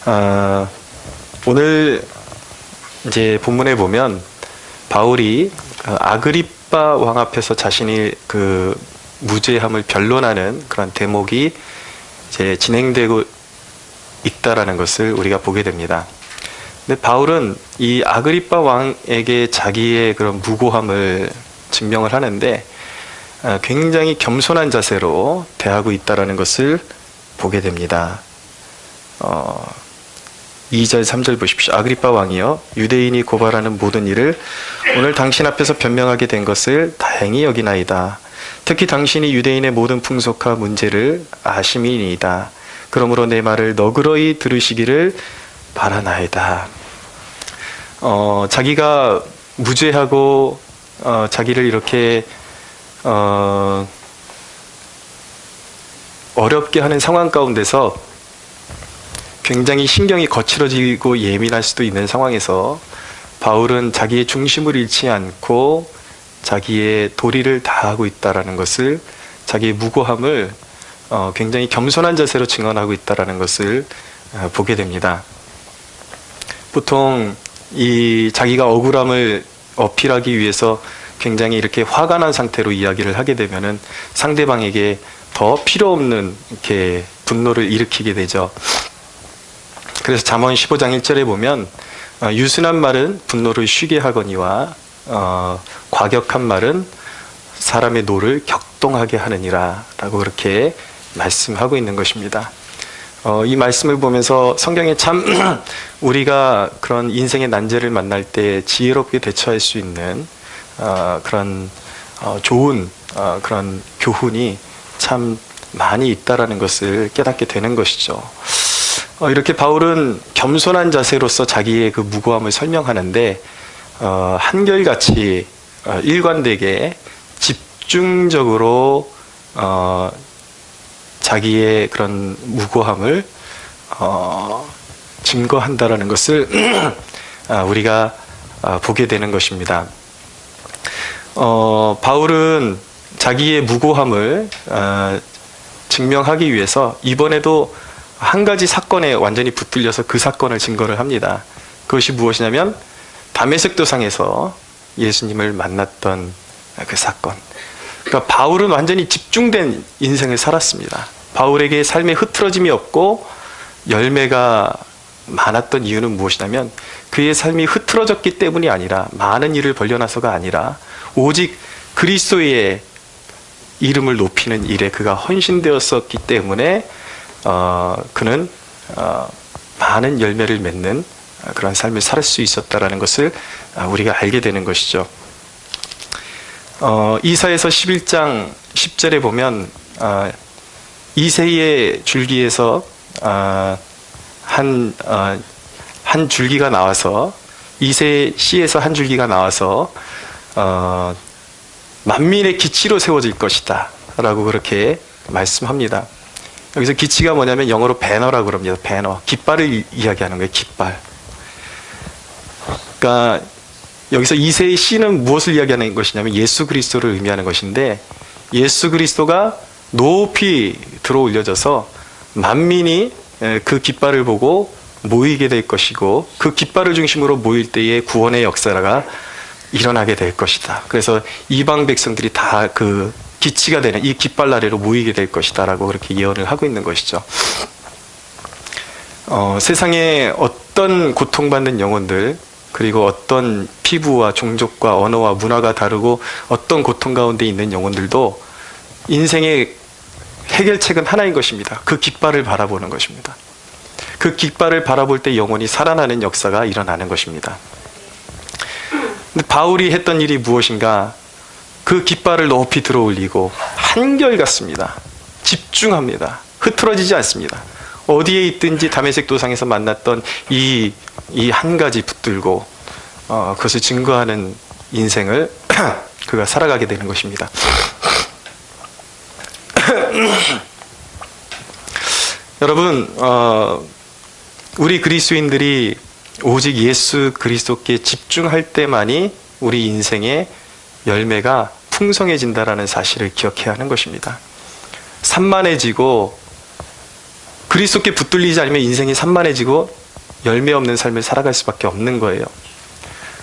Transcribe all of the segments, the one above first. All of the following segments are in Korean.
아, 오늘 이제 본문에 보면 바울이 아그리빠 왕 앞에서 자신이 그 무죄함을 변론하는 그런 대목이 이제 진행되고 있다라는 것을 우리가 보게 됩니다. 근데 바울은 이 아그리빠 왕에게 자기의 그런 무고함을 증명을 하는데 굉장히 겸손한 자세로 대하고 있다라는 것을 보게 됩니다. 2절, 3절 보십시오. 아그리빠 왕이여, 유대인이 고발하는 모든 일을 오늘 당신 앞에서 변명하게 된 것을 다행히 여기나이다. 특히 당신이 유대인의 모든 풍속과 문제를 아심이니이다. 그러므로 내 말을 너그러이 들으시기를 바라나이다. 자기가 무죄하고 자기를 이렇게 어렵게 하는 상황 가운데서 굉장히 신경이 거칠어지고 예민할 수도 있는 상황에서 바울은 자기의 중심을 잃지 않고 자기의 도리를 다하고 있다라는 것을, 자기의 무고함을 굉장히 겸손한 자세로 증언하고 있다라는 것을 보게 됩니다. 보통 이 자기가 억울함을 어필하기 위해서 굉장히 이렇게 화가 난 상태로 이야기를 하게 되면은 상대방에게 더 필요 없는 이렇게 분노를 일으키게 되죠. 그래서 잠언 15장 1절에 보면 유순한 말은 분노를 쉬게 하거니와 과격한 말은 사람의 노를 격동하게 하느니라 라고 그렇게 말씀하고 있는 것입니다. 이 말씀을 보면서 성경에 참 우리가 그런 인생의 난제를 만날 때 지혜롭게 대처할 수 있는 그런 좋은 그런 교훈이 참 많이 있다라는 것을 깨닫게 되는 것이죠. 이렇게 바울은 겸손한 자세로서 자기의 그 무고함을 설명하는데 한결같이 일관되게 집중적으로 자기의 그런 무고함을 증거한다라는 것을 우리가 보게 되는 것입니다. 바울은 자기의 무고함을 증명하기 위해서 이번에도 한 가지 사건에 완전히 붙들려서 그 사건을 증거를 합니다. 그것이 무엇이냐면 다메섹 도상에서 예수님을 만났던 그 사건. 그러니까 바울은 완전히 집중된 인생을 살았습니다. 바울에게 삶에 흐트러짐이 없고 열매가 많았던 이유는 무엇이냐면 그의 삶이 흐트러졌기 때문이 아니라, 많은 일을 벌려놔서가 아니라 오직 그리스도의 이름을 높이는 일에 그가 헌신되었었기 때문에 그는 많은 열매를 맺는 그런 삶을 살 수 있었다라는 것을 우리가 알게 되는 것이죠. 이사야서 11장 10절에 보면 이새의 줄기에서 한 줄기가 나와서, 이새 씨에서 한 줄기가 나와서 만민의 기치로 세워질 것이다 라고 그렇게 말씀합니다. 여기서 기치가 뭐냐면 영어로 배너라고 그럽니다. 배너, 깃발을 이야기하는 거예요. 깃발. 그러니까 여기서 이새의 씨는 무엇을 이야기하는 것이냐면 예수 그리스도를 의미하는 것인데, 예수 그리스도가 높이 들어 올려져서 만민이 그 깃발을 보고 모이게 될 것이고, 그 깃발을 중심으로 모일 때에 구원의 역사가 일어나게 될 것이다. 그래서 이방 백성들이 다 그 기치가 되는 이 깃발 아래로 모이게 될 것이다 라고 그렇게 예언을 하고 있는 것이죠. 세상에 어떤 고통받는 영혼들, 그리고 어떤 피부와 종족과 언어와 문화가 다르고 어떤 고통 가운데 있는 영혼들도 인생의 해결책은 하나인 것입니다. 그 깃발을 바라보는 것입니다. 그 깃발을 바라볼 때 영혼이 살아나는 역사가 일어나는 것입니다. 근데 바울이 했던 일이 무엇인가? 그 깃발을 높이 들어 올리고 한결같습니다. 집중합니다. 흐트러지지 않습니다. 어디에 있든지 다메섹 도상에서 만났던 이 한 가지 붙들고 그것을 증거하는 인생을 그가 살아가게 되는 것입니다. 여러분, 우리 그리스도인들이 오직 예수 그리스도께 집중할 때만이 우리 인생의 열매가 풍성해진다라는 사실을 기억해야 하는 것입니다. 산만해지고 그리스도께 붙들리지 않으면 인생이 산만해지고 열매 없는 삶을 살아갈 수밖에 없는 거예요.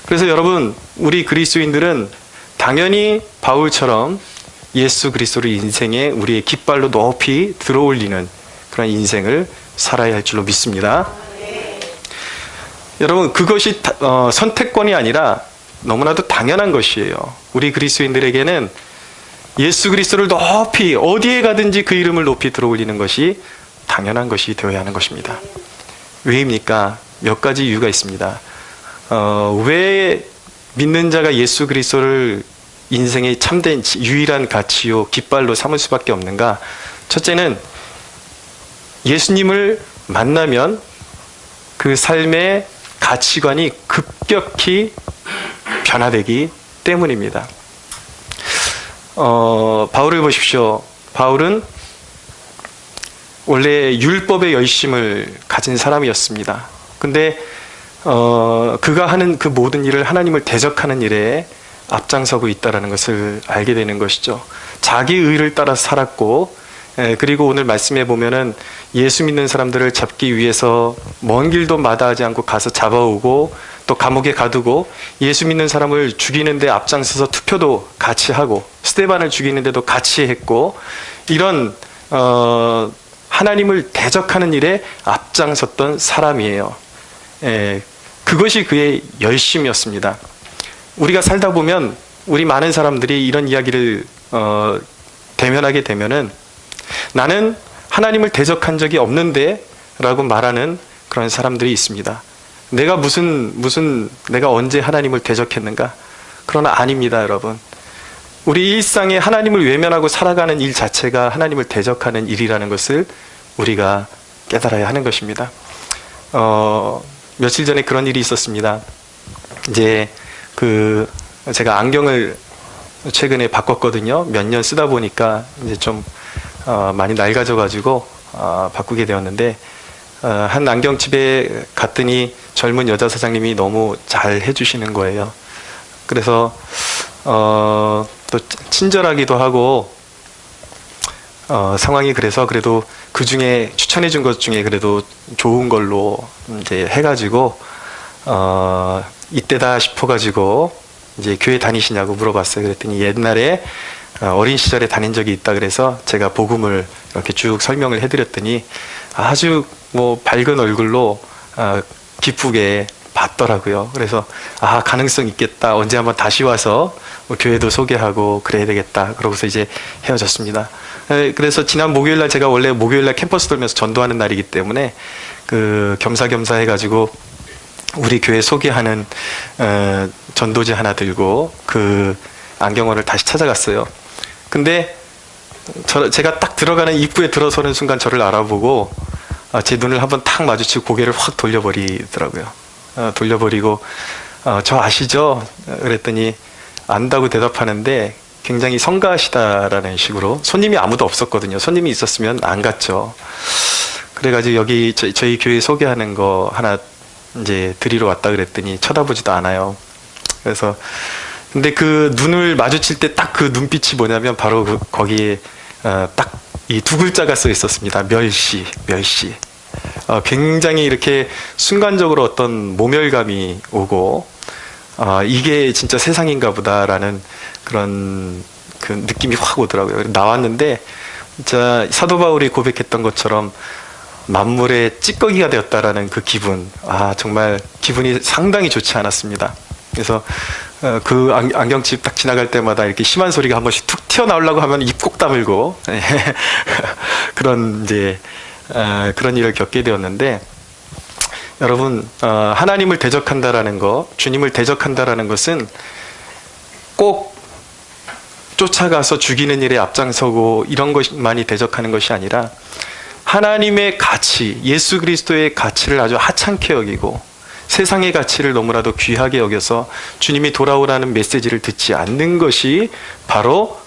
그래서 여러분, 우리 그리스도인들은 당연히 바울처럼 예수 그리스도를 인생에 우리의 깃발로 높이 들어올리는 그런 인생을 살아야 할 줄로 믿습니다. 여러분, 그것이 선택권이 아니라 너무나도 당연한 것이에요. 우리 그리스도인들에게는 예수 그리스도를 높이 어디에 가든지 그 이름을 높이 들어올리는 것이 당연한 것이 되어야 하는 것입니다. 왜입니까? 몇 가지 이유가 있습니다. 왜 믿는 자가 예수 그리스도를 인생의 참된 유일한 가치요 깃발로 삼을 수밖에 없는가? 첫째는 예수님을 만나면 그 삶의 가치관이 급격히 변화되기 때문입니다. 바울을 보십시오. 바울은 원래 율법의 열심을 가진 사람이었습니다. 근데 그가 하는 그 모든 일을 하나님을 대적하는 일에 앞장서고 있다는 것을 알게 되는 것이죠. 자기 의를 따라 살았고, 그리고 오늘 말씀해 보면은 예수 믿는 사람들을 잡기 위해서 먼 길도 마다하지 않고 가서 잡아오고 또 감옥에 가두고 예수 믿는 사람을 죽이는데 앞장서서 투표도 같이 하고 스데반을 죽이는데도 같이 했고, 이런 하나님을 대적하는 일에 앞장섰던 사람이에요. 그것이 그의 열심이었습니다. 우리가 살다 보면 우리 많은 사람들이 이런 이야기를 대면하게 되면은 나는 하나님을 대적한 적이 없는데 라고 말하는 그런 사람들이 있습니다. 내가 내가 언제 하나님을 대적했는가? 그러나 아닙니다, 여러분. 우리 일상에 하나님을 외면하고 살아가는 일 자체가 하나님을 대적하는 일이라는 것을 우리가 깨달아야 하는 것입니다. 며칠 전에 그런 일이 있었습니다. 이제 제가 안경을 최근에 바꿨거든요. 몇 년 쓰다 보니까 이제 좀 많이 낡아져가지고 바꾸게 되었는데, 한 안경집에 갔더니 젊은 여자 사장님이 너무 잘 해주시는 거예요. 그래서 또 친절하기도 하고 상황이 그래서 그래도 그 중에 추천해 준 것 중에 그래도 좋은 걸로 이제 해가지고 이때다 싶어가지고 이제 교회 다니시냐고 물어봤어요. 그랬더니 옛날에 어린 시절에 다닌 적이 있다 그래서 제가 복음을 이렇게 쭉 설명을 해드렸더니 아주 밝은 얼굴로 기쁘게 봤더라고요. 그래서 가능성 있겠다. 언제 한번 다시 와서 교회도 소개하고 그래야 되겠다. 그러고서 이제 헤어졌습니다. 그래서 지난 목요일날 제가 원래 목요일날 캠퍼스 돌면서 전도하는 날이기 때문에 겸사겸사 해가지고 우리 교회 소개하는 전도지 하나 들고 그 안경원을 다시 찾아갔어요. 근데 제가 딱 들어가는 입구에 들어서는 순간 저를 알아보고 제 눈을 한번 탁 마주치고 고개를 확 돌려버리더라고요. 돌려버리고 저 아시죠? 그랬더니 안다고 대답하는데 굉장히 성가시다라는 식으로, 손님이 아무도 없었거든요. 손님이 있었으면 안 갔죠. 그래가지고 여기 저희 교회 소개하는 거 하나 이제 드리러 왔다 그랬더니 쳐다보지도 않아요. 그래서 근데 그 눈을 마주칠 때 딱 그 눈빛이 뭐냐면 바로 거기에 딱 이 두 글자가 써 있었습니다. 멸시. 굉장히 이렇게 순간적으로 어떤 모멸감이 오고 이게 진짜 세상인가 보다라는 그런 그 느낌이 확 오더라고요. 나왔는데 진짜 사도 바울이 고백했던 것처럼 만물의 찌꺼기가 되었다라는 그 기분, 정말 기분이 상당히 좋지 않았습니다. 그래서 그 안경집 딱 지나갈 때마다 이렇게 심한 소리가 한 번씩 툭 튀어나오려고 하면 입 꼭 다물고 그런 그런 일을 겪게 되었는데, 여러분, 하나님을 대적한다라는 것, 주님을 대적한다라는 것은 꼭 쫓아가서 죽이는 일에 앞장서고 이런 것만이 대적하는 것이 아니라 하나님의 가치, 예수 그리스도의 가치를 아주 하찮게 여기고 세상의 가치를 너무나도 귀하게 여겨서 주님이 돌아오라는 메시지를 듣지 않는 것이 바로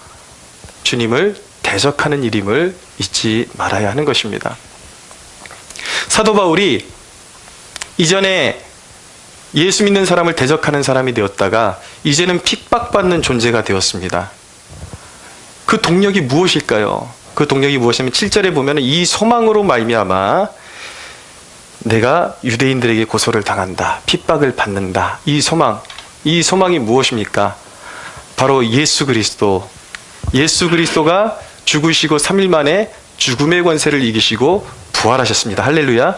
주님을 대적하는 일임을 잊지 말아야 하는 것입니다. 사도 바울이 이전에 예수 믿는 사람을 대적하는 사람이 되었다가 이제는 핍박받는 존재가 되었습니다. 그 동력이 무엇일까요? 그 동력이 무엇이냐면 7절에 보면 이 소망으로 말미암아 내가 유대인들에게 고소를 당한다, 핍박을 받는다. 이 소망이 무엇입니까? 바로 예수 그리스도. 예수 그리스도가 죽으시고 3일 만에 죽음의 권세를 이기시고 부활하셨습니다. 할렐루야.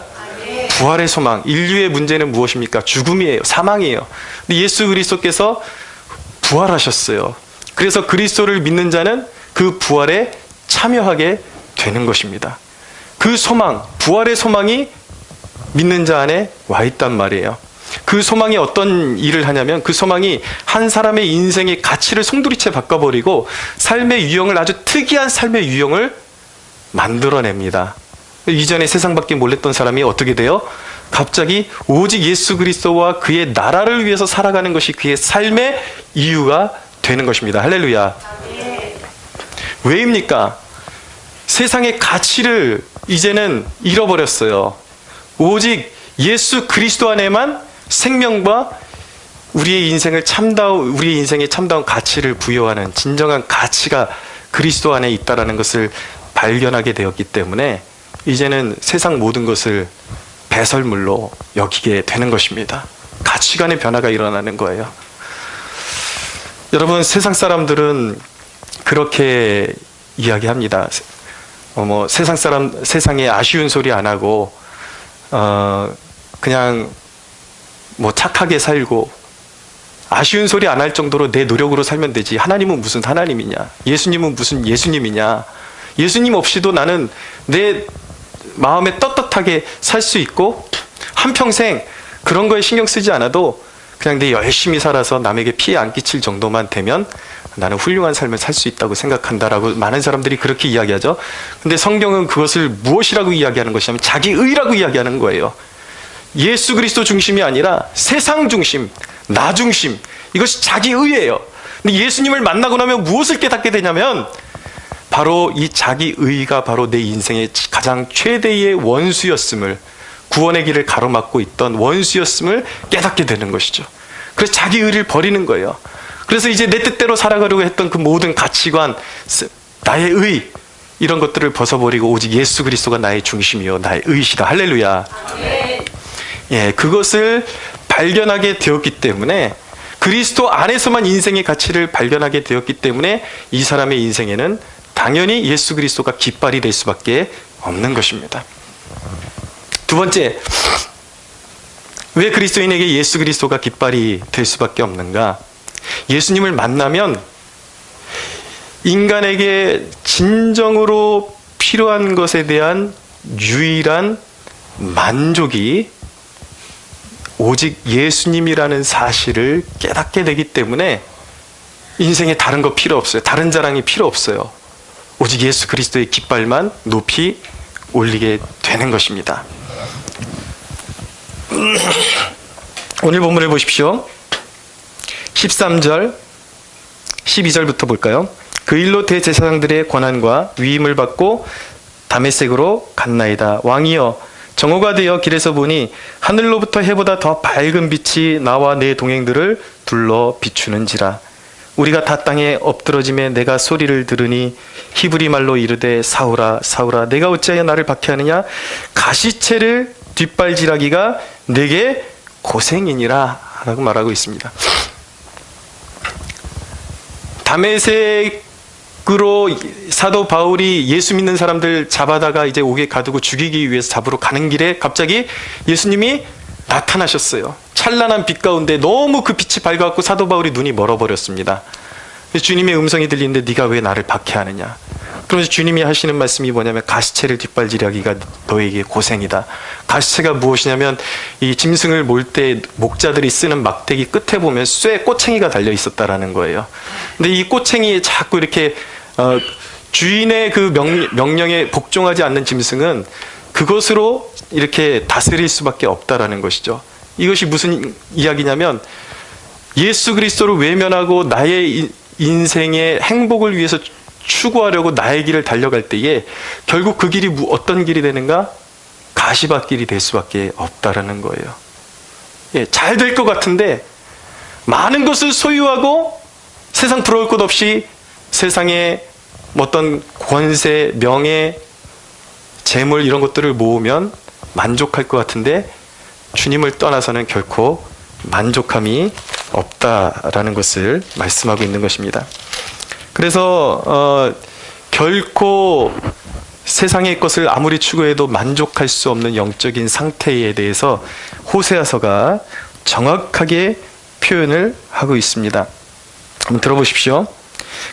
부활의 소망. 인류의 문제는 무엇입니까? 죽음이에요. 사망이에요. 근데 예수 그리스도께서 부활하셨어요. 그래서 그리스도를 믿는 자는 그 부활에 참여하게 되는 것입니다. 그 소망, 부활의 소망이 믿는 자 안에 와 있단 말이에요. 그 소망이 어떤 일을 하냐면 그 소망이 한 사람의 인생의 가치를 송두리째 바꿔버리고 삶의 유형을, 아주 특이한 삶의 유형을 만들어냅니다. 이전에 세상 밖에 몰랐던 사람이 어떻게 돼요? 갑자기 오직 예수 그리스도와 그의 나라를 위해서 살아가는 것이 그의 삶의 이유가 되는 것입니다. 할렐루야. 왜입니까? 세상의 가치를 이제는 잃어버렸어요. 오직 예수 그리스도 안에만 생명과 우리의 인생에 참다운 가치를 부여하는 진정한 가치가 그리스도 안에 있다는 것을 발견하게 되었기 때문에 이제는 세상 모든 것을 배설물로 여기게 되는 것입니다. 가치관의 변화가 일어나는 거예요. 여러분, 세상 사람들은 그렇게 이야기합니다. 세상에 아쉬운 소리 안 하고 그냥 착하게 살고 아쉬운 소리 안 할 정도로 내 노력으로 살면 되지. 하나님은 무슨 하나님이냐? 예수님은 무슨 예수님이냐? 예수님 없이도 나는 내 마음에 떳떳하게 살 수 있고 한평생 그런 거에 신경 쓰지 않아도 그냥 내 열심히 살아서 남에게 피해 안 끼칠 정도만 되면 나는 훌륭한 삶을 살 수 있다고 생각한다라고 많은 사람들이 그렇게 이야기하죠. 근데 성경은 그것을 무엇이라고 이야기하는 것이냐면 자기의라고 이야기하는 거예요. 예수 그리스도 중심이 아니라 세상 중심, 나 중심, 이것이 자기의예요. 근데 예수님을 만나고 나면 무엇을 깨닫게 되냐면 바로 이 자기의가 바로 내 인생의 가장 최대의 원수였음을, 구원의 길을 가로막고 있던 원수였음을 깨닫게 되는 것이죠. 그래서 자기의를 버리는 거예요. 그래서 이제 내 뜻대로 살아가려고 했던 그 모든 가치관, 나의 의, 이런 것들을 벗어버리고 오직 예수 그리스도가 나의 중심이요 나의 의시다. 할렐루야. 예, 그것을 발견하게 되었기 때문에, 그리스도 안에서만 인생의 가치를 발견하게 되었기 때문에 이 사람의 인생에는 당연히 예수 그리스도가 깃발이 될 수밖에 없는 것입니다. 두 번째, 왜 그리스도인에게 예수 그리스도가 깃발이 될 수밖에 없는가? 예수님을 만나면 인간에게 진정으로 필요한 것에 대한 유일한 만족이 오직 예수님이라는 사실을 깨닫게 되기 때문에 인생에 다른 거 필요 없어요. 다른 자랑이 필요 없어요. 오직 예수 그리스도의 깃발만 높이 올리게 되는 것입니다. 오늘 본문을 보십시오. 13절, 12절부터 볼까요? 그 일로 대제사장들의 권한과 위임을 받고 다메섹으로 갔나이다. 왕이여, 정오가 되어 길에서 보니 하늘로부터 해보다 더 밝은 빛이 나와 내 동행들을 둘러 비추는지라. 우리가 다 땅에 엎드러짐에 내가 소리를 들으니 히브리 말로 이르되 사울아 사울아 내가 어찌하여 나를 박해하느냐? 가시채를 뒷발질하기가 내게 고생이니라 라고 말하고 있습니다. 다메섹으로 사도 바울이 예수 믿는 사람들 잡아다가 이제 옥에 가두고 죽이기 위해서 잡으러 가는 길에 갑자기 예수님이 나타나셨어요. 찬란한 빛 가운데 너무 그 빛이 밝아갖고 사도 바울이 눈이 멀어버렸습니다. 주님의 음성이 들리는데 네가 왜 나를 박해하느냐? 그러면서 주님이 하시는 말씀이 뭐냐면 가시채를 뒷발질하기가 너에게 고생이다. 가시채가 무엇이냐면 이 짐승을 몰 때 목자들이 쓰는 막대기 끝에 보면 쇠 꼬챙이가 달려 있었다라는 거예요. 근데 이 꼬챙이에 자꾸 이렇게 주인의 그 명령에 복종하지 않는 짐승은 그것으로 이렇게 다스릴 수밖에 없다라는 것이죠. 이것이 무슨 이야기냐면 예수 그리스도를 외면하고 나의 인생의 행복을 위해서 추구하려고 나의 길을 달려갈 때에 결국 그 길이 어떤 길이 되는가? 가시밭길이 될 수밖에 없다라는 거예요. 예, 잘 될 것 같은데 많은 것을 소유하고 세상 부러울 것 없이 세상에 뭐 어떤 권세, 명예, 재물 이런 것들을 모으면 만족할 것 같은데 주님을 떠나서는 결코 만족함이 없다라는 것을 말씀하고 있는 것입니다. 그래서 결코 세상의 것을 아무리 추구해도 만족할 수 없는 영적인 상태에 대해서 호세아서가 정확하게 표현을 하고 있습니다. 한번 들어보십시오.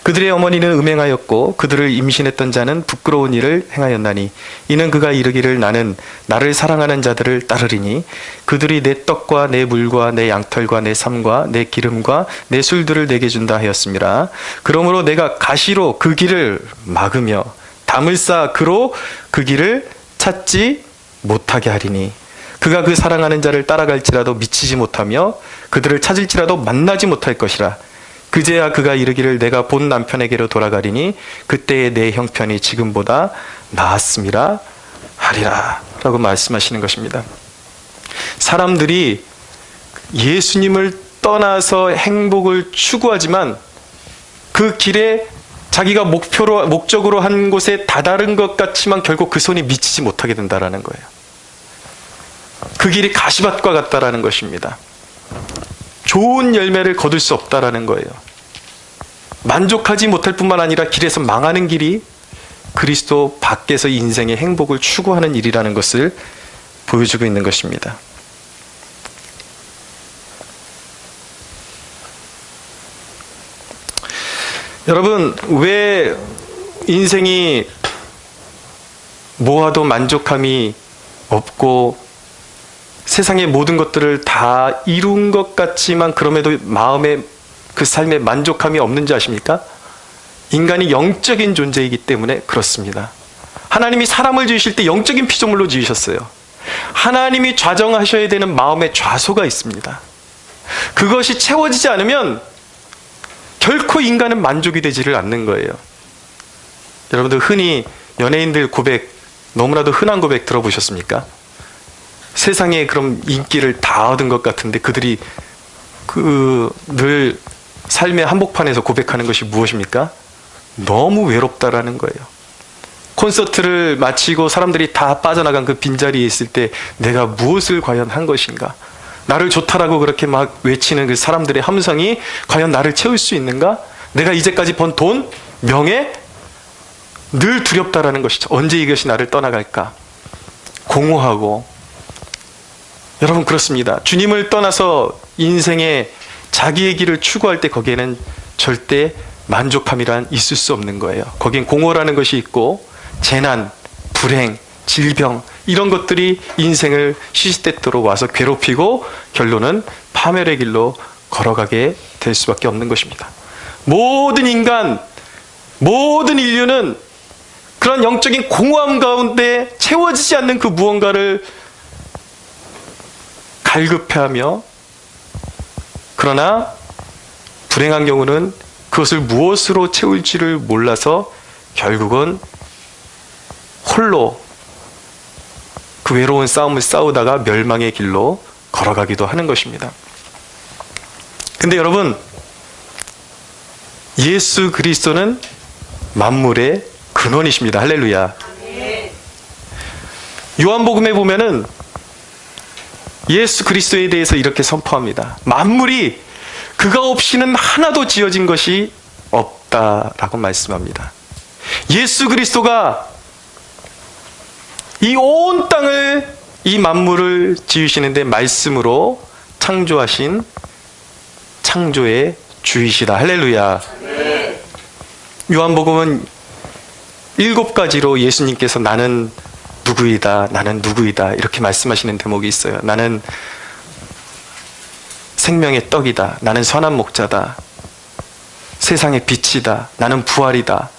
그들의 어머니는 음행하였고 그들을 임신했던 자는 부끄러운 일을 행하였나니 이는 그가 이르기를 나는 나를 사랑하는 자들을 따르리니 그들이 내 떡과 내 물과 내 양털과 내 삶과 내 기름과 내 술들을 내게 준다 하였습니다. 그러므로 내가 가시로 그 길을 막으며 담을 쌓아 그로 그 길을 찾지 못하게 하리니 그가 그 사랑하는 자를 따라갈지라도 미치지 못하며 그들을 찾을지라도 만나지 못할 것이라. 그제야 그가 이르기를 내가 본 남편에게로 돌아가리니 그때의 내 형편이 지금보다 나았음이라 하리라 라고 말씀하시는 것입니다. 사람들이 예수님을 떠나서 행복을 추구하지만 그 길에 자기가 목적으로 한 곳에 다다른 것 같지만 결국 그 손이 미치지 못하게 된다는 거예요. 그 길이 가시밭과 같다라는 것입니다. 좋은 열매를 거둘 수 없다라는 거예요. 만족하지 못할 뿐만 아니라 길에서 망하는 길이 그리스도 밖에서 인생의 행복을 추구하는 일이라는 것을 보여주고 있는 것입니다. 여러분, 왜 인생이 모아도 만족함이 없고 세상의 모든 것들을 다 이룬 것 같지만 그럼에도 마음에 그 삶에 만족함이 없는지 아십니까? 인간이 영적인 존재이기 때문에 그렇습니다. 하나님이 사람을 지으실 때 영적인 피조물로 지으셨어요. 하나님이 좌정하셔야 되는 마음의 좌소가 있습니다. 그것이 채워지지 않으면 결코 인간은 만족이 되지를 않는 거예요. 여러분들 흔히 연예인들 고백, 너무나도 흔한 고백 들어보셨습니까? 세상에 그럼 인기를 다 얻은 것 같은데 그들이 늘 삶의 한복판에서 고백하는 것이 무엇입니까? 너무 외롭다라는 거예요. 콘서트를 마치고 사람들이 다 빠져나간 그 빈자리에 있을 때 내가 무엇을 과연 한 것인가? 나를 좋다라고 그렇게 막 외치는 그 사람들의 함성이 과연 나를 채울 수 있는가? 내가 이제까지 번 돈, 명예? 늘 두렵다라는 것이죠. 언제 이것이 나를 떠나갈까? 공허하고. 여러분 그렇습니다. 주님을 떠나서 인생의 자기의 길을 추구할 때 거기에는 절대 만족함이란 있을 수 없는 거예요. 거긴 공허라는 것이 있고 재난, 불행, 질병 이런 것들이 인생을 시시때때로 와서 괴롭히고 결론은 파멸의 길로 걸어가게 될 수밖에 없는 것입니다. 모든 인간, 모든 인류는 그런 영적인 공허함 가운데 채워지지 않는 그 무언가를 갈급해하며 그러나 불행한 경우는 그것을 무엇으로 채울지를 몰라서 결국은 홀로 그 외로운 싸움을 싸우다가 멸망의 길로 걸어가기도 하는 것입니다. 근데 여러분, 예수 그리스도는 만물의 근원이십니다. 할렐루야. 요한복음에 보면은 예수 그리스도에 대해서 이렇게 선포합니다. 만물이 그가 없이는 하나도 지어진 것이 없다라고 말씀합니다. 예수 그리스도가 이 온 땅을, 이 만물을 지으시는데 말씀으로 창조하신 창조의 주이시다. 할렐루야. 요한복음은 7가지로 예수님께서 나는 누구이다, 나는 누구이다 이렇게 말씀하시는 대목이 있어요. 나는 생명의 떡이다, 나는 선한 목자다, 세상의 빛이다, 나는 부활이다,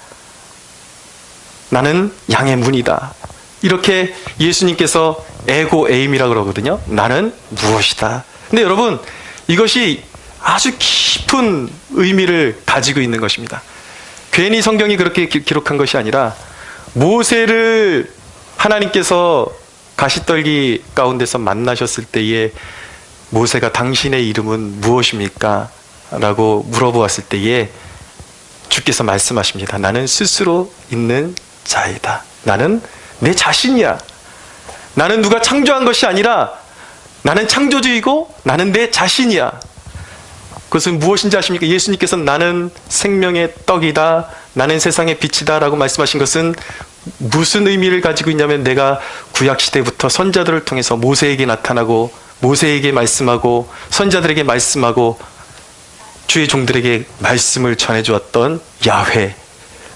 나는 양의 문이다. 이렇게 예수님께서 에고 에임이라고 그러거든요. 나는 무엇이다. 근데 여러분, 이것이 아주 깊은 의미를 가지고 있는 것입니다. 괜히 성경이 그렇게 기록한 것이 아니라 모세를 하나님께서 가시떨기 가운데서 만나셨을 때에 모세가 당신의 이름은 무엇입니까? 라고 물어보았을 때에 주께서 말씀하십니다. 나는 스스로 있는 자이다. 나는 내 자신이야. 나는 누가 창조한 것이 아니라 나는 창조주이고 나는 내 자신이야. 그것은 무엇인지 아십니까? 예수님께서는 나는 생명의 떡이다, 나는 세상의 빛이다 라고 말씀하신 것은 무슨 의미를 가지고 있냐면, 내가 구약시대부터 선자들을 통해서 모세에게 나타나고 모세에게 말씀하고 선자들에게 말씀하고 주의 종들에게 말씀을 전해주었던 야훼,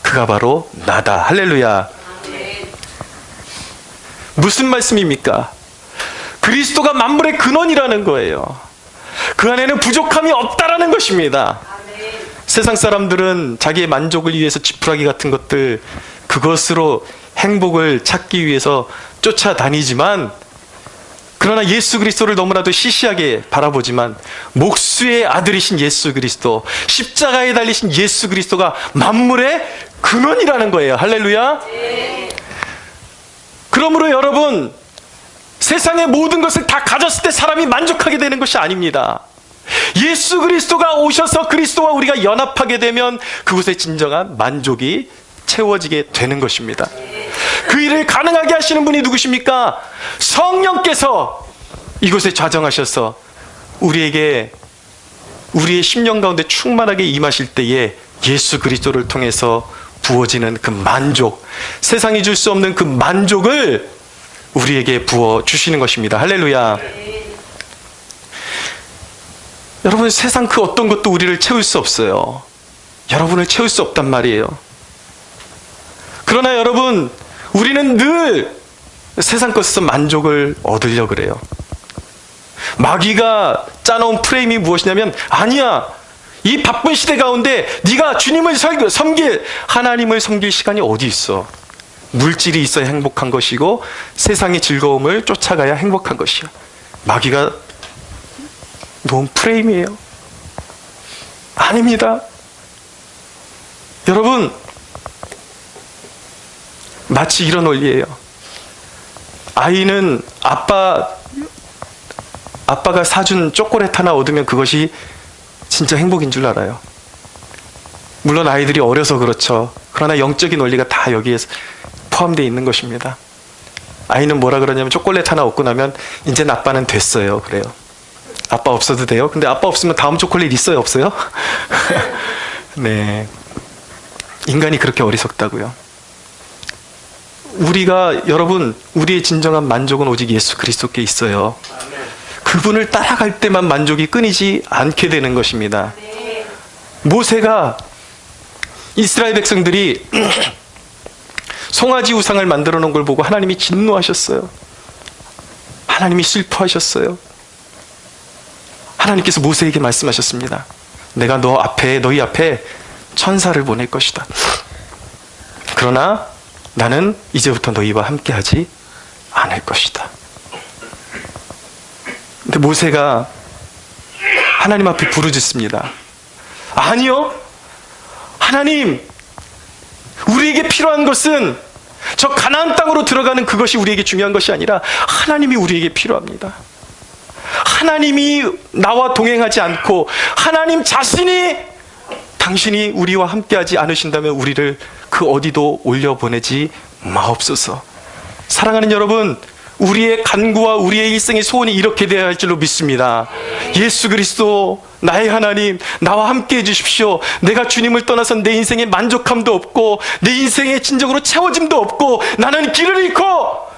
그가 바로 나다. 할렐루야. 무슨 말씀입니까? 그리스도가 만물의 근원이라는 거예요. 그 안에는 부족함이 없다라는 것입니다. 세상 사람들은 자기의 만족을 위해서 지푸라기 같은 것들, 그것으로 행복을 찾기 위해서 쫓아다니지만, 그러나 예수 그리스도를 너무나도 시시하게 바라보지만, 목수의 아들이신 예수 그리스도, 십자가에 달리신 예수 그리스도가 만물의 근원이라는 거예요. 할렐루야. 그러므로 여러분, 세상의 모든 것을 다 가졌을 때 사람이 만족하게 되는 것이 아닙니다. 예수 그리스도가 오셔서 그리스도와 우리가 연합하게 되면 그곳에 진정한 만족이 채워지게 되는 것입니다. 그 일을 가능하게 하시는 분이 누구십니까? 성령께서 이곳에 좌정하셔서 우리에게 우리의 심령 가운데 충만하게 임하실 때에 예수 그리스도를 통해서 부어지는 그 만족, 세상이 줄 수 없는 그 만족을 우리에게 부어주시는 것입니다. 할렐루야. 여러분, 세상 그 어떤 것도 우리를 채울 수 없어요. 여러분을 채울 수 없단 말이에요. 그러나 여러분, 우리는 늘 세상 것에서 만족을 얻으려고 그래요. 마귀가 짜놓은 프레임이 무엇이냐면, 아니야, 이 바쁜 시대 가운데 네가 주님을 섬길, 하나님을 섬길 시간이 어디 있어? 물질이 있어야 행복한 것이고 세상의 즐거움을 쫓아가야 행복한 것이야. 마귀가 놓은 프레임이에요. 아닙니다. 여러분, 마치 이런 원리예요. 아이는 아빠가 사준 초콜릿 하나 얻으면 그것이 진짜 행복인 줄 알아요. 물론 아이들이 어려서 그렇죠. 그러나 영적인 원리가 다 여기에 포함되어 있는 것입니다. 아이는 뭐라 그러냐면, 초콜릿 하나 얻고 나면 이제 아빠는 됐어요. 그래요. 아빠 없어도 돼요? 근데 아빠 없으면 다음 초콜릿 있어요? 없어요? 네. 인간이 그렇게 어리석다고요. 여러분, 우리의 진정한 만족은 오직 예수 그리스도께 있어요. 그분을 따라갈 때만 만족이 끊이지 않게 되는 것입니다. 모세가 이스라엘 백성들이 송아지 우상을 만들어 놓은 걸 보고 하나님이 진노하셨어요. 하나님이 슬퍼하셨어요. 하나님께서 모세에게 말씀하셨습니다. 내가 너희 앞에 천사를 보낼 것이다. 그러나 나는 이제부터 너희와 함께하지 않을 것이다. 근데 모세가 하나님 앞에 부르짖습니다. 아니요, 하나님, 우리에게 필요한 것은 저 가나안 땅으로 들어가는 그것이 우리에게 중요한 것이 아니라 하나님이 우리에게 필요합니다. 하나님이 나와 동행하지 않고 하나님 자신이, 당신이 우리와 함께하지 않으신다면 우리를 그 어디도 올려보내지 마옵소서. 사랑하는 여러분, 우리의 간구와 우리의 일생의 소원이 이렇게 되어야 할 줄로 믿습니다. 예수 그리스도, 나의 하나님, 나와 함께 해주십시오. 내가 주님을 떠나선 내 인생에 만족함도 없고 내 인생에 진정으로 채워짐도 없고 나는 길을 잃고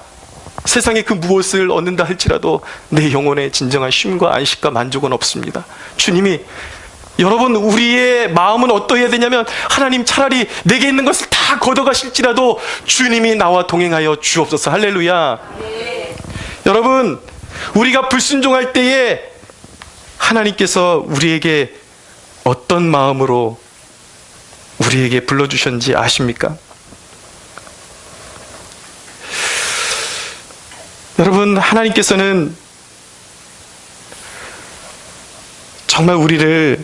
세상에 그 무엇을 얻는다 할지라도 내 영혼에 진정한 쉼과 안식과 만족은 없습니다. 주님이, 여러분, 우리의 마음은 어떠해야 되냐면, 하나님, 차라리 내게 있는 것을 다 걷어가실지라도 주님이 나와 동행하여 주옵소서. 할렐루야. 여러분, 우리가 불순종할 때에 하나님께서 우리에게 어떤 마음으로 우리에게 불러주셨는지 아십니까? 여러분, 하나님께서는 정말 우리를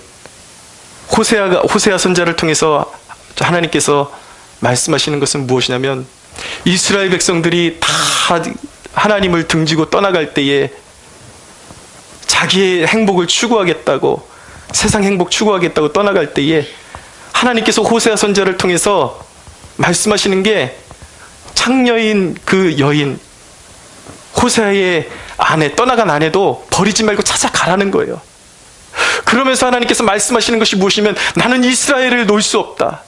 호세아 선자를 통해서 하나님께서 말씀하시는 것은 무엇이냐면, 이스라엘 백성들이 다 하나님을 등지고 떠나갈 때에 자기의 행복을 추구하겠다고, 세상 행복 추구하겠다고 떠나갈 때에 하나님께서 호세아 선지자를 통해서 말씀하시는 게 창녀인 그 여인 호세아의 아내, 떠나간 아내도 버리지 말고 찾아가라는 거예요. 그러면서 하나님께서 말씀하시는 것이 무엇이면 나는 이스라엘을 놓을 수 없다.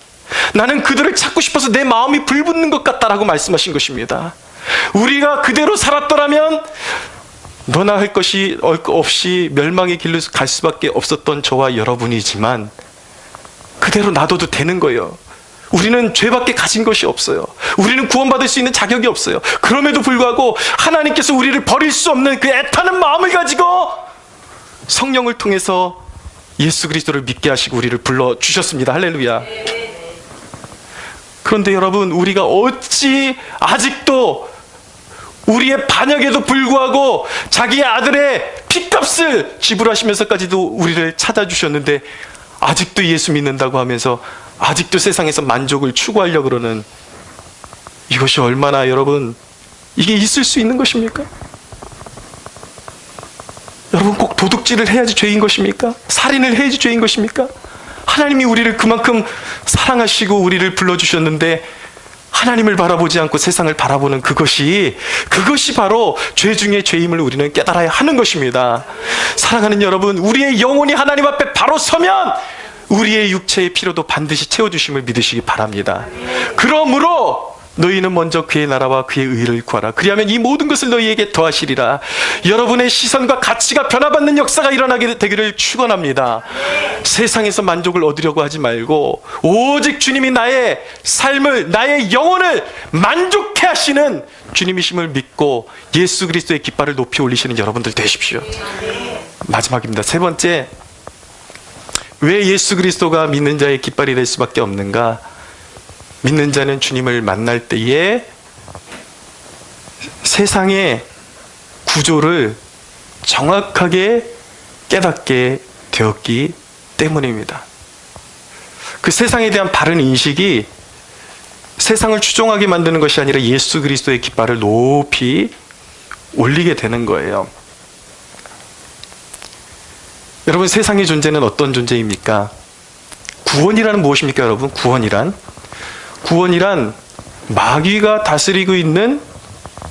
나는 그들을 찾고 싶어서 내 마음이 불붙는 것 같다라고 말씀하신 것입니다. 우리가 그대로 살았더라면 너나 할 것이 없이 멸망의 길로 갈 수밖에 없었던 저와 여러분이지만 그대로 놔둬도 되는 거예요. 우리는 죄밖에 가진 것이 없어요. 우리는 구원받을 수 있는 자격이 없어요. 그럼에도 불구하고 하나님께서 우리를 버릴 수 없는 그 애타는 마음을 가지고 성령을 통해서 예수 그리스도를 믿게 하시고 우리를 불러주셨습니다. 할렐루야. 그런데 여러분, 우리가 어찌 아직도 우리의 반역에도 불구하고 자기의 아들의 핏값을 지불하시면서까지도 우리를 찾아주셨는데 아직도 예수 믿는다고 하면서 아직도 세상에서 만족을 추구하려고 그러는, 이것이 얼마나 여러분, 이게 있을 수 있는 것입니까? 여러분, 꼭 도둑질을 해야지 죄인 것입니까? 살인을 해야지 죄인 것입니까? 하나님이 우리를 그만큼 사랑하시고 우리를 불러주셨는데 하나님을 바라보지 않고 세상을 바라보는 그것이 바로 죄 중에 죄임을 우리는 깨달아야 하는 것입니다. 사랑하는 여러분, 우리의 영혼이 하나님 앞에 바로 서면 우리의 육체의 필요도 반드시 채워주심을 믿으시기 바랍니다. 그러므로 너희는 먼저 그의 나라와 그의 의를 구하라. 그리하면 이 모든 것을 너희에게 더하시리라. 여러분의 시선과 가치가 변화받는 역사가 일어나게 되기를 축원합니다. 세상에서 만족을 얻으려고 하지 말고 오직 주님이 나의 삶을, 나의 영혼을 만족해 하시는 주님이심을 믿고 예수 그리스도의 깃발을 높이 올리시는 여러분들 되십시오. 마지막입니다. 세 번째, 왜 예수 그리스도가 믿는 자의 깃발이 될 수밖에 없는가? 믿는 자는 주님을 만날 때에 세상의 구조를 정확하게 깨닫게 되었기 때문입니다. 그 세상에 대한 바른 인식이 세상을 추종하게 만드는 것이 아니라 예수 그리스도의 깃발을 높이 올리게 되는 거예요. 여러분, 세상의 존재는 어떤 존재입니까? 구원이란 무엇입니까, 여러분? 구원이란 마귀가 다스리고 있는,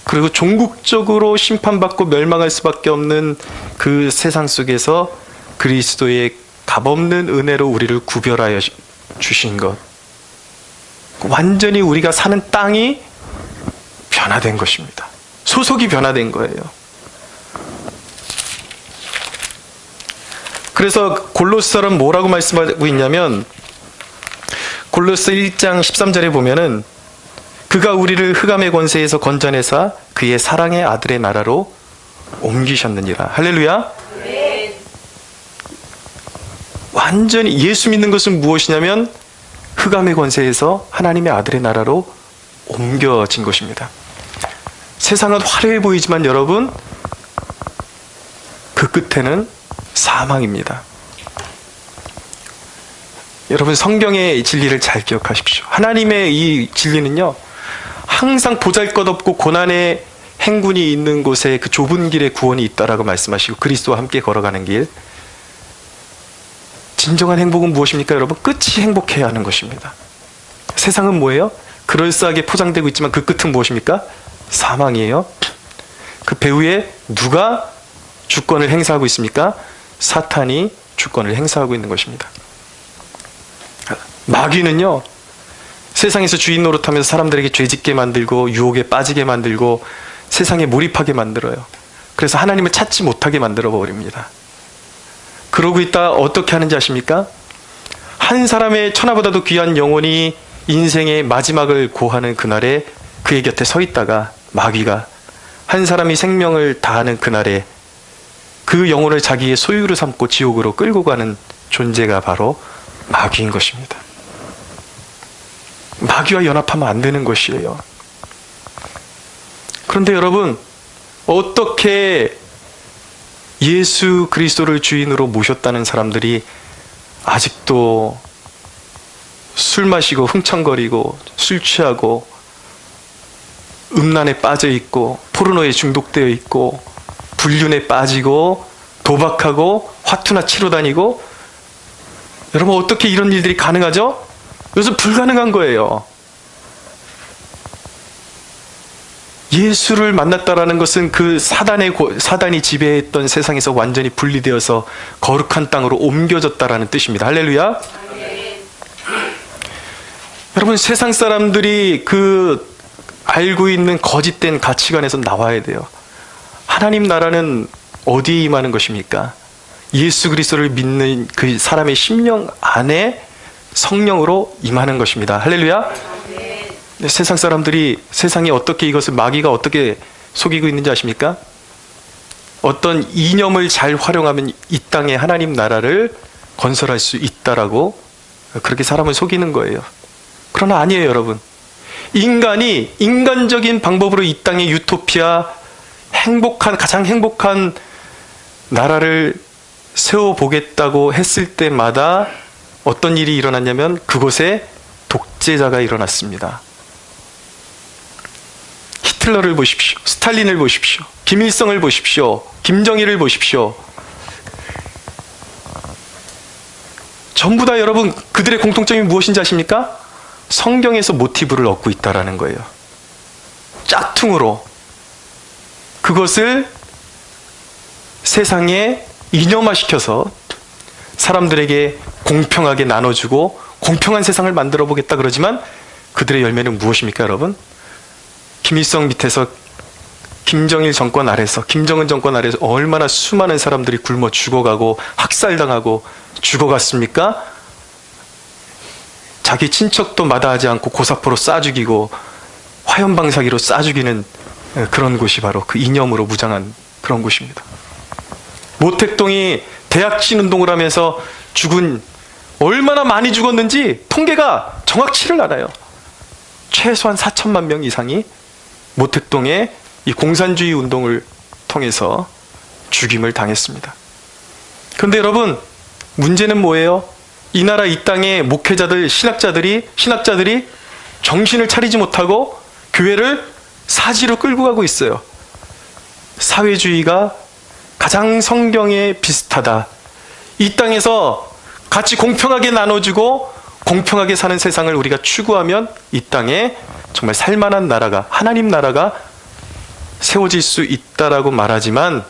그리고 종국적으로 심판받고 멸망할 수밖에 없는 그 세상 속에서 그리스도의 값없는 은혜로 우리를 구별하여 주신 것, 완전히 우리가 사는 땅이 변화된 것입니다. 소속이 변화된 거예요. 그래서 골로새서는 뭐라고 말씀하고 있냐면, 골로새 1장 13절에 보면은 그가 우리를 흑암의 권세에서 건져내사 그의 사랑의 아들의 나라로 옮기셨느니라. 할렐루야. 네. 완전히 예수 믿는 것은 무엇이냐면 흑암의 권세에서 하나님의 아들의 나라로 옮겨진 것입니다. 세상은 화려해 보이지만 여러분, 그 끝에는 사망입니다. 여러분, 성경의 진리를 잘 기억하십시오. 하나님의 이 진리는요, 항상 보잘것없고 고난의 행군이 있는 곳에 그 좁은 길에 구원이 있다라고 말씀하시고 그리스도와 함께 걸어가는 길, 진정한 행복은 무엇입니까, 여러분? 끝이 행복해야 하는 것입니다. 세상은 뭐예요? 그럴싸하게 포장되고 있지만 그 끝은 무엇입니까? 사망이에요. 그 배후에 누가 주권을 행사하고 있습니까? 사탄이 주권을 행사하고 있는 것입니다. 마귀는요, 세상에서 주인 노릇하면서 사람들에게 죄짓게 만들고 유혹에 빠지게 만들고 세상에 몰입하게 만들어요. 그래서 하나님을 찾지 못하게 만들어 버립니다. 그러고 있다 어떻게 하는지 아십니까? 한 사람의 천하보다도 귀한 영혼이 인생의 마지막을 고하는 그날에 그의 곁에 서 있다가 마귀가 한 사람이 생명을 다하는 그날에 그 영혼을 자기의 소유로 삼고 지옥으로 끌고 가는 존재가 바로 마귀인 것입니다. 마귀와 연합하면 안 되는 것이에요. 그런데 여러분, 어떻게 예수 그리스도를 주인으로 모셨다는 사람들이 아직도 술 마시고 흥청거리고 술 취하고 음란에 빠져 있고 포르노에 중독되어 있고 불륜에 빠지고 도박하고 화투나 치러 다니고, 여러분, 어떻게 이런 일들이 가능하죠? 이것은 불가능한 거예요. 예수를 만났다라는 것은 그 사단이 지배했던 세상에서 완전히 분리되어서 거룩한 땅으로 옮겨졌다라는 뜻입니다. 할렐루야. 여러분, 세상 사람들이 그 알고 있는 거짓된 가치관에서 나와야 돼요. 하나님 나라는 어디에 임하는 것입니까? 예수 그리스도를 믿는 그 사람의 심령 안에 성령으로 임하는 것입니다. 할렐루야. 세상 사람들이 세상에 어떻게 이것을 마귀가 어떻게 속이고 있는지 아십니까? 어떤 이념을 잘 활용하면 이 땅에 하나님 나라를 건설할 수 있다라고 그렇게 사람을 속이는 거예요. 그러나 아니에요, 여러분. 인간이 인간적인 방법으로 이 땅의 유토피아, 가장 행복한 나라를 세워보겠다고 했을 때마다 어떤 일이 일어났냐면 그곳에 독재자가 일어났습니다. 히틀러를 보십시오. 스탈린을 보십시오. 김일성을 보십시오. 김정일을 보십시오. 전부 다 여러분 그들의 공통점이 무엇인지 아십니까? 성경에서 모티브를 얻고 있다라는 거예요. 짝퉁으로 그것을 세상에 이념화시켜서 사람들에게 공평하게 나눠주고 공평한 세상을 만들어 보겠다 그러지만 그들의 열매는 무엇입니까, 여러분? 김일성 밑에서 김정일 정권 아래서, 김정은 정권 아래서 얼마나 수많은 사람들이 굶어 죽어가고 학살당하고 죽어갔습니까? 자기 친척도 마다하지 않고 고사포로 쏴 죽이고 화염방사기로 쏴 죽이는 그런 곳이 바로 그 이념으로 무장한 그런 곳입니다. 모택동이 대약진 운동을 하면서 얼마나 많이 죽었는지 통계가 정확치를 않아요. 최소한 4천만 명 이상이 모택동의 이 공산주의 운동을 통해서 죽임을 당했습니다. 그런데 여러분, 문제는 뭐예요? 이 나라 이 땅의 목회자들, 신학자들이 정신을 차리지 못하고 교회를 사지로 끌고 가고 있어요. 사회주의가 가장 성경에 비슷하다. 이 땅에서 같이 공평하게 나눠주고 공평하게 사는 세상을 우리가 추구하면 이 땅에 정말 살만한 나라가, 하나님 나라가 세워질 수 있다라고 말하지만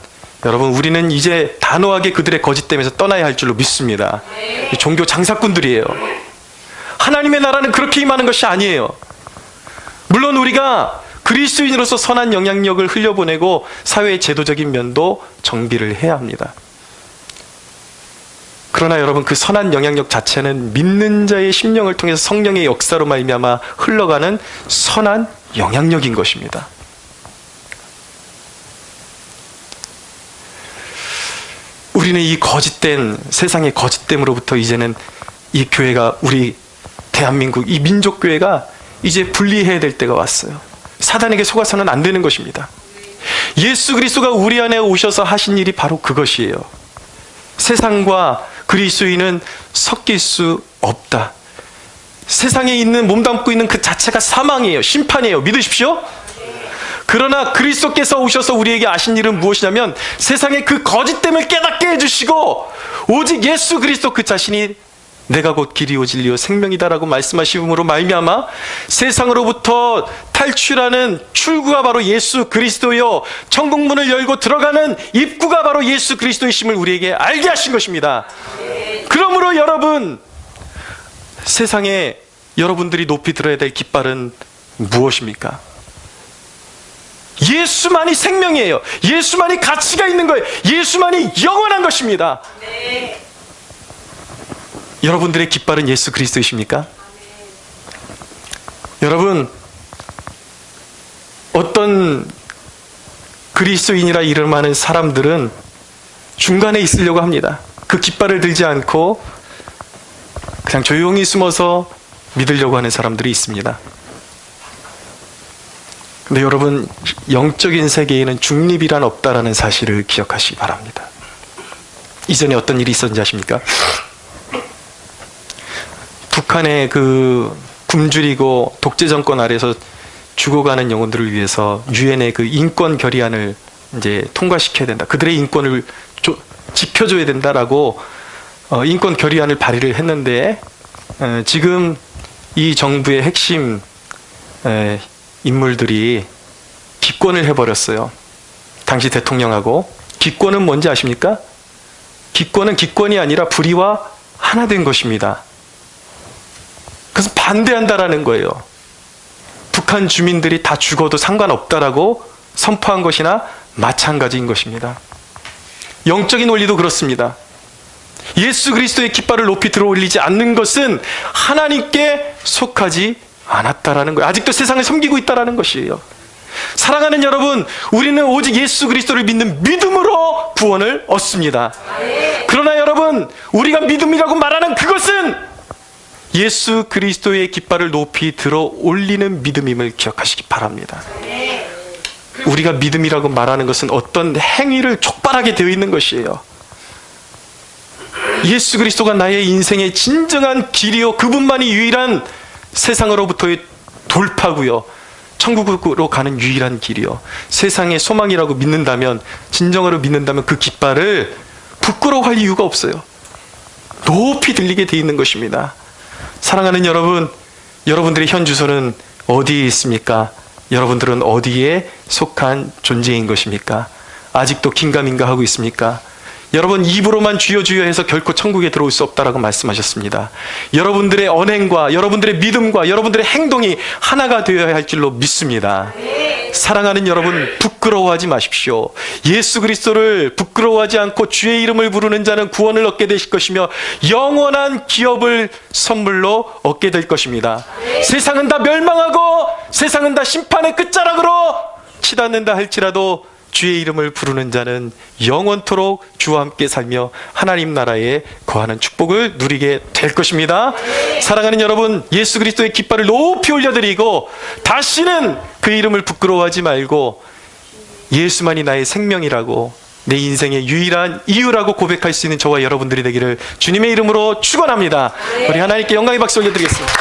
여러분, 우리는 이제 단호하게 그들의 거짓됨에서 떠나야 할 줄로 믿습니다. 종교 장사꾼들이에요. 하나님의 나라는 그렇게 임하는 것이 아니에요. 물론 우리가 그리스도인으로서 선한 영향력을 흘려보내고 사회의 제도적인 면도 정비를 해야 합니다. 그러나 여러분, 그 선한 영향력 자체는 믿는 자의 심령을 통해서 성령의 역사로 말미암아 흘러가는 선한 영향력인 것입니다. 우리는 이 거짓된 세상의 거짓됨으로부터 이제는 이 교회가, 우리 대한민국 이 민족교회가 이제 분리해야 될 때가 왔어요. 사단에게 속아서는 안 되는 것입니다. 예수 그리스도가 우리 안에 오셔서 하신 일이 바로 그것이에요. 세상과 그리스도인은 섞일 수 없다. 세상에 있는, 몸담고 있는 그 자체가 사망이에요. 심판이에요. 믿으십시오. 그러나 그리스도께서 오셔서 우리에게 하신 일은 무엇이냐면 세상의 그 거짓됨을 깨닫게 해주시고 오직 예수 그리스도 그 자신이 내가 곧 길이요 진리요 생명이다라고 말씀하심으로 말미암아 세상으로부터 탈출하는 출구가 바로 예수 그리스도요, 천국문을 열고 들어가는 입구가 바로 예수 그리스도이심을 우리에게 알게 하신 것입니다. 그러므로 여러분, 세상에 여러분들이 높이 들어야 될 깃발은 무엇입니까? 예수만이 생명이에요. 예수만이 가치가 있는 거예요. 예수만이 영원한 것입니다. 네. 여러분들의 깃발은 예수 그리스도이십니까? 여러분, 어떤 그리스도인이라 이름하는 사람들은 중간에 있으려고 합니다. 그 깃발을 들지 않고 그냥 조용히 숨어서 믿으려고 하는 사람들이 있습니다. 근데 여러분, 영적인 세계에는 중립이란 없다라는 사실을 기억하시기 바랍니다. 이전에 어떤 일이 있었는지 아십니까? 북한의 그 굶주리고 독재 정권 아래에서 죽어가는 영혼들을 위해서 유엔의 그 인권 결의안을 이제 통과시켜야 된다. 그들의 인권을 지켜줘야 된다라고 인권 결의안을 발의를 했는데 지금 이 정부의 핵심 인물들이 기권을 해버렸어요. 당시 대통령하고. 기권은 뭔지 아십니까? 기권은 기권이 아니라 불의와 하나 된 것입니다. 그래서 반대한다라는 거예요. 북한 주민들이 다 죽어도 상관없다라고 선포한 것이나 마찬가지인 것입니다. 영적인 원리도 그렇습니다. 예수 그리스도의 깃발을 높이 들어 올리지 않는 것은 하나님께 속하지 않았다라는 거예요. 아직도 세상을 섬기고 있다라는 것이에요. 사랑하는 여러분, 우리는 오직 예수 그리스도를 믿는 믿음으로 구원을 얻습니다. 그러나 여러분, 우리가 믿음이라고 말하는 그것은 예수 그리스도의 깃발을 높이 들어 올리는 믿음임을 기억하시기 바랍니다. 우리가 믿음이라고 말하는 것은 어떤 행위를 촉발하게 되어 있는 것이에요. 예수 그리스도가 나의 인생의 진정한 길이요, 그분만이 유일한 세상으로부터의 돌파고요, 천국으로 가는 유일한 길이요, 세상의 소망이라고 믿는다면, 진정으로 믿는다면 그 깃발을 부끄러워할 이유가 없어요. 높이 들리게 되어 있는 것입니다. 사랑하는 여러분, 여러분들의 현 주소는 어디에 있습니까? 여러분들은 어디에 속한 존재인 것입니까? 아직도 긴가민가 하고 있습니까? 여러분, 입으로만 주여 주여 해서 결코 천국에 들어올 수 없다라고 말씀하셨습니다. 여러분들의 언행과 여러분들의 믿음과 여러분들의 행동이 하나가 되어야 할 줄로 믿습니다. 사랑하는 여러분, 부끄러워하지 마십시오. 예수 그리스도를 부끄러워하지 않고 주의 이름을 부르는 자는 구원을 얻게 되실 것이며 영원한 기업을 선물로 얻게 될 것입니다. 세상은 다 멸망하고 세상은 다 심판의 끝자락으로 치닫는다 할지라도 주의 이름을 부르는 자는 영원토록 주와 함께 살며 하나님 나라에 거하는 축복을 누리게 될 것입니다. 사랑하는 여러분, 예수 그리스도의 깃발을 높이 올려드리고 다시는 그 이름을 부끄러워하지 말고 예수만이 나의 생명이라고, 내 인생의 유일한 이유라고 고백할 수 있는 저와 여러분들이 되기를 주님의 이름으로 축원합니다. 우리 하나님께 영광의 박수 올려드리겠습니다.